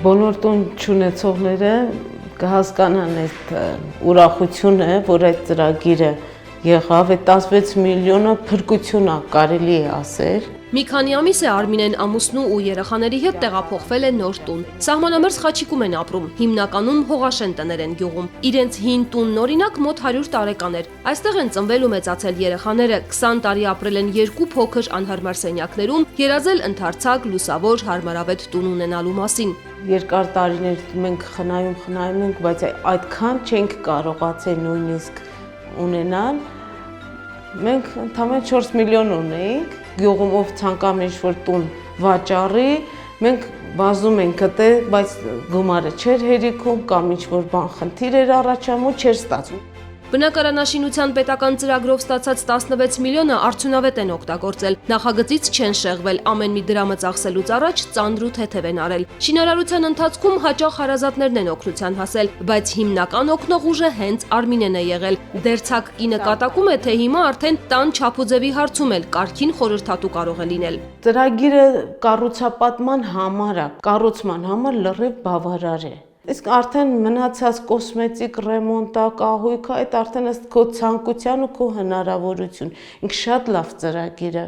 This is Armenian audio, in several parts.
Բոլոր տուն չունեցողները կհասկանան այդ ուրախությունը, որ այդ ծրագիրը եղավ, այդ 16 միլիոնը փրկություն է կարելի է ասել։ Մի քանի ամիս է Արմինեն ամուսնու ու երեխաների հետ տեղափոխվել է նոր տուն։ Սահմանամերձ Խաչիկում են ապրում, հիմնականում Հողաշեն տներ են գյուղում։ Իրենց հին տունն օրինակ մոտ 100 տարեկան էր։ Այստեղ են ծնվել ու մեծացել երեխաները, 20 տարի ապրել են երկու փոքր անհարմար սենյակներում, երազել ընդարձակ, լուսավոր, հարմարավետ տուն ունենալու մասին։ Երկար տարիներ մենք խնայում ենք, բայց այդքան չենք կարողացել նույնիսկ ունենալ։ Մենք ընդամենը 4 միլիոն ունեինք, գյուղում ով ցանկանում ինչ-որ տուն վաճառի, մենք բազում ենք գտել, բայց գումարը չէր հերիքում կամ ինչ-որ բան խնդիր էր առաջանում, չէր ստացվում։ Բնակարանաշինության պետական ծրագրով ստացած 16 միլիոնը արդյունավետ են օգտագործել, նախագծից չեն շեղվել, ամեն մի դրամը ծախսելուց առաջ ծանր ու թեթև են արել։ Շինարարության ընթացքում հաճախ հարազատներն են օգնության հասել, բայց հիմնական օգնող ուժը հենց Արմինեն է եղել։ Դերձակ կինը կատակում է, թե հիմա արդեն տան չափուձևի հարցում էլ կարգին խորհրդատու կարող է լինել։ Ծրագիրը կառուցապատման համար է, կառուցման համար լրիվ բավարար է։ Իսկ արդեն մնացած կոսմետիկ ռեմոնտա, կահույքը, այդ արդեն ըստ քո ցանկության ու քո հնարավորություն։ Ինք շատ լավ ծրագիր է։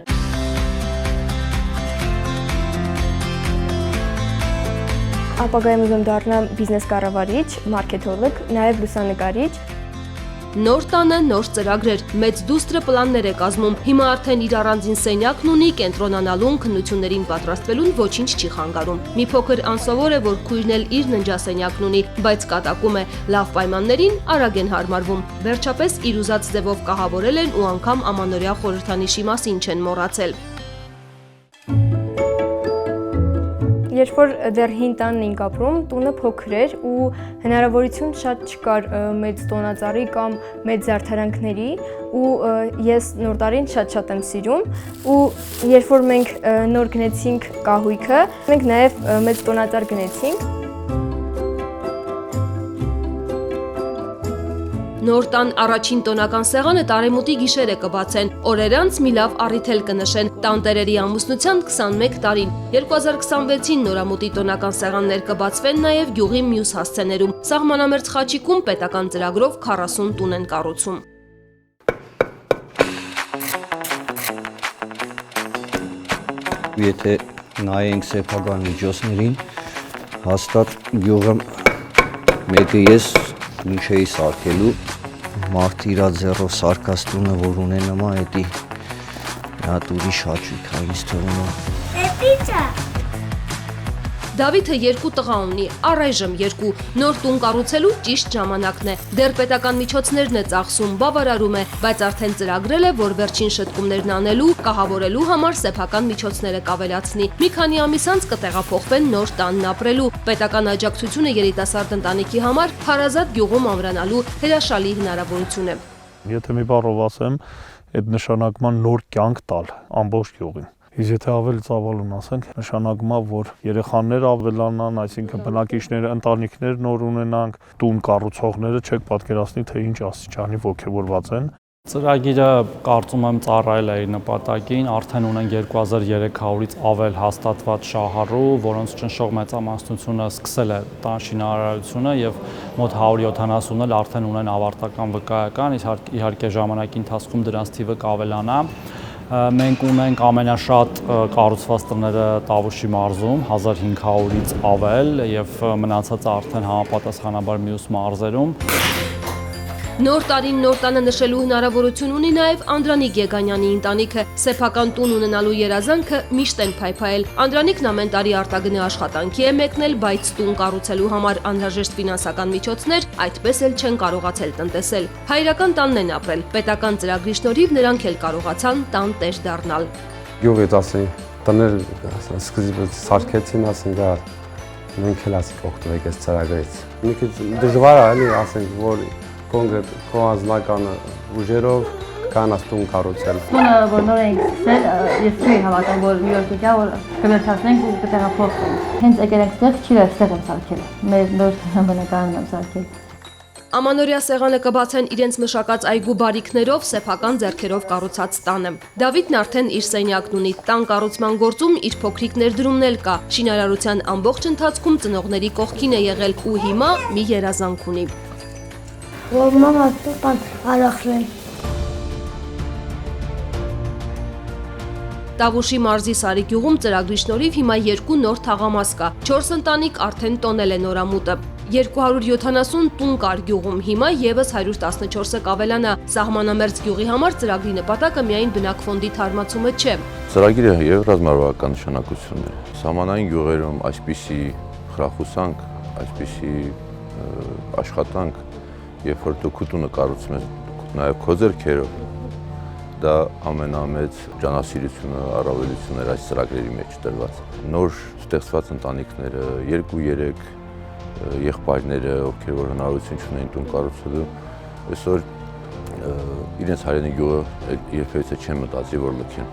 Ապագայում ուզում դառնամ բիզնես կառավարիչ, մարքեթոլոգ, նաև լուսանկարիչ։ Նոր տանը նոր ծրագրեր, մեծ դուստրը պլաններ է կազմում, հիմա արդեն իր առանձին սենյակն ունի, կենտրոնանալուն, քննություններին պատրաստվելուն ոչինչ չի խանգարում։ Մի փոքր անսովոր է, որ քույրն էլ իր ննջասենյակն ունի, բայց կատակում է, լավ պայմաններին արագ են հարմարվում։ Վերջապես իր ուզած ձևով կահավորել են ու անգամ ամանորյա խորհրդանիշի մասին չեն մոռացել։ Երբ որ դեռ հին տանն էինք ապրում, տունը փոքր էր ու հնարավորություն շատ չկար մեծ տոնածառի կամ մեծ զարդարանքների ու ես նոր տարին շատ եմ սիրում ու երբ որ մենք նոր գնեցինք կահույքը, մենք նաև մեծ տոնածառ գնեցինք։ Նոր տան առաջին տոնական սեղանը տարեմուտի գիշերը կբացեն, օրեր անց մի լավ առիթ էլ կնշեն, տանտերերի ամուսնության 21 տարին, 2026-ին նորամուտի տոնական սեղաններ կբացվեն նաև գյուղի մյուս հասցեներում, Սահմանամերձ Խաչիկում պետական ծրագրով 40 տուն են կառուցում։ Եթե նայենք սեփական միջոցներին, հաստատ գյուղը մեկը ես ինչ էի սարքելու, մարդ իրա ձեռով սարկած տունը, որ ունենամ, էդի հատ ուրիշ հաճույք է ինձ թվում է։ Դավիթը երկու տղա ունի, առայժմ երկու, նոր տուն կառուցելու ճիշտ ժամանակն է, դեռ պետական միջոցներն է ծախսում, բավարարում է, բայց արդեն ծրագրել է, որ վերջին շտկումներն անելու, կահավորելու համար սեփական միջոցները կավելացնի։ Մի քանի ամիս անց կտեղափոխվեն նոր տանն ապրելու, պետական աջակցությունը երիտասարդ ընտանիքի համար հարազատ գյուղում ամրանալու հրաշալի հնարավորություն է։ Եթե մի բառով ասեմ, այդ նշանակման նոր կյանք տալ ամբողջ գյուղին։ Իսկ եթե ավելի ծավալուն ասենք, նշանակում է, որ երեխաները ավելանան, այսինքն բնակիչները, ընտանիքներ նոր ունենանք, տուն կառուցողները չեք պատկերացնի, թե ինչ աստիճանի ոգևորված են։ Ծրագիրը կարծում եմ ծառայել է իր նպատակին, արդեն ունենք 2300-ից ավել հաստատված շահառու, որոնց ճնշող մեծամասնությունը սկսել է տան շինարարությունը եւ մոտ 170-ն էլ արդեն ունեն ավարտական վկայական, իհարկե ժամանակի ընթացքում դրանց թիվը կավելանա։ Մենք ունենք ամենաշատ կառուցված տները Տավուշի մարզում, 1500-ից ավել եւ մնացածը արդեն համապատասխանաբար մյուս մարզերում։ Նոր տարին նոր տանը նշելու հնարավորություն ունի նաև Անդրանիկ Եգանյանի ընտանիքը, սեփական տուն ունենալու երազանքը միշտ են փայփայել։ Անդրանիկն ամեն տարի արտագնե աշխատանքի է մեկնել, բայց տուն կառուցելու համար անհրաժեշտ ֆինանսական միջոցներ այդպես էլ չեն կարողացել տնտեսել։ Հայրական տանն են ապրել, պետական ծրագրի շնորհիվ նրանք էլ կարողացան տան տեր դառնալ։ Գյուղից ասենք, տներ սկզբից սարքեցին, ասենք, մենք էլ ասենք օգտվենք այս ծրագրից։ Մի քիչ դժվար է, էլի, ասենք, որ կոնկրետ քո անձնական ուժերով կանաս տուն կառուցել։ Տունը, որ նոր ենք սկսել, ես չի հավատում, որ մի օր կգա, որ կվերջացնենք ու կտեղափոխվենք։ Հենց եկել ենք ստեղ, չի ստեղ եմ սարքել, մեր նոր բնակարանն եմ սարքել։ Ամանորյա սեղանը կբացեն իրենց մշակած այգու բարիքներով սեփական ձեռքերով կառուցած տանը։ Դավիթն արդեն իր սենյակն ունի, տան կառուցման գործում իր փոքրիկ ներդրումն էլ կա։ Շինարարության ամբողջ ընթացքում ծնողների կողքին է եղել ու հիմա մի երազանք ունի։ Որ մամա տան արախրեն։ Տավուշի մարզի Սարի գյուղում ծրագրի շնորհիվ հիմա 2 նոր թաղամաս կա։ 4 ընտանիք արդեն տոնել է նորամուտը։ 270 տուն կար գյուղում, հիմա եւս 114-ը կավելանա։ Սահմանամերձ գյուղի համար ծրագրի նպատակը միայն բնակֆոնդի թարմացումը չէ։ Ծրագիրը եւ ռազմավարական նշանակություն է։ Սահմանային գյուղերում այսպիսի խրախուսանք, այսպիսի աշխատանք, երբ որ դու քո տունը կառուցում ես նաեւ քո ձեռքերով, դա ամենամեծ ջանասիրությունը, առավելությունն էր այս ծրագրերի մեջ տրված։ Նոր ստեղծված ընտանիքները, 2-3 եղբայրները, ովքեր որ հնարավորություն ունեն տուն կառուցելու, այսօր իրենց հայրենի գյուղը երբևիցե չեն մտածի, որ լքեն։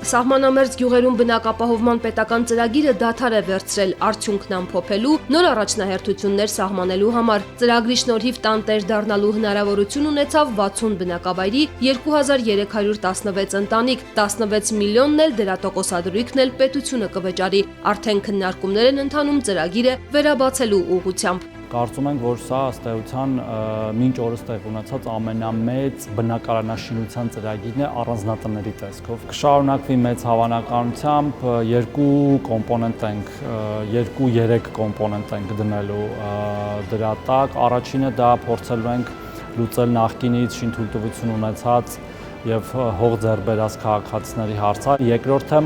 Սահմանամերձ գյուղերում բնակապահովման պետական ծրագիրը դադար է վերցրել արդյունքն ամփոփելու, նոր առաջնահերթություններ սահմանելու համար։ Ծրագրի շնորհիվ տանտեր դառնալու հնարավորություն ունեցավ 60 բնակավայրի 2316 ընտանիք, 16 միլիոնն էլ դրա տոկոսադրույքն էլ պետությունը կվճարի։ Արդեն քննարկումներ են ընթանում ծրագիրը վերաբացելու ուղղությամբ։ Կարծում ենք, որ սա ըստ էության մինչ օրս տեղ ունեցած ամենամեծ բնակարանաշինության ծրագիրն է առանձնատների տեսքով։ Կշարունակվի մեծ հավանականությամբ 2 կոմպոնենտ ենք, 2-3 կոմպոնենտ ենք դնելու դրա տակ։ Առաջինը դա փորձելու ենք լուծել նախկինից շինթույլտվություն ունեցած եւ հող ձեռբերած քաղաքացիների հարցը։ Երկրորդը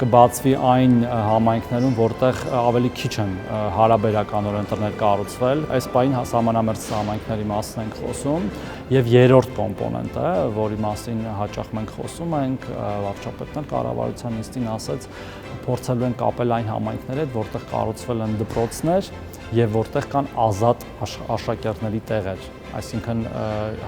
կբացվի այն համայնքներում, որտեղ ավելի քիչ են հարաբերականորեն ընտրներ կառուցվել։ Այս պահին սահմանամերձ համայնքների մասին ենք խոսում։ Եվ երրորդ կոմպոնենտը, որի մասին հաճախ մենք խոսում ենք, վարչապետն էլ կառավարության նիստին ասաց, փորձելու են կապել այն համայնքների հետ, որտեղ կառուցվել են դպրոցներ եւ որտեղ կան ազատ աշակերտների տեղեր, այսինքն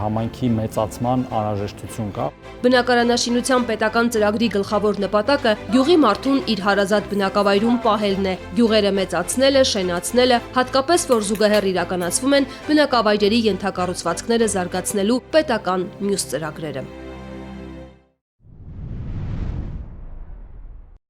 համայնքի մեծացման անհրաժեշտություն կա։ Բնակարանաշինության պետական ծրագրի գլխավոր նպատակը գյուղի մարդուն իր հարազատ բնակավայրում պահելն է, գյուղերը մեծացնելը, շենացնելը, հատկապես որ զուգահեռ իրականացվում են բնակավայրերի ենթակառուցվածքները զարգացնելու պետական մյուս ծրագրերը։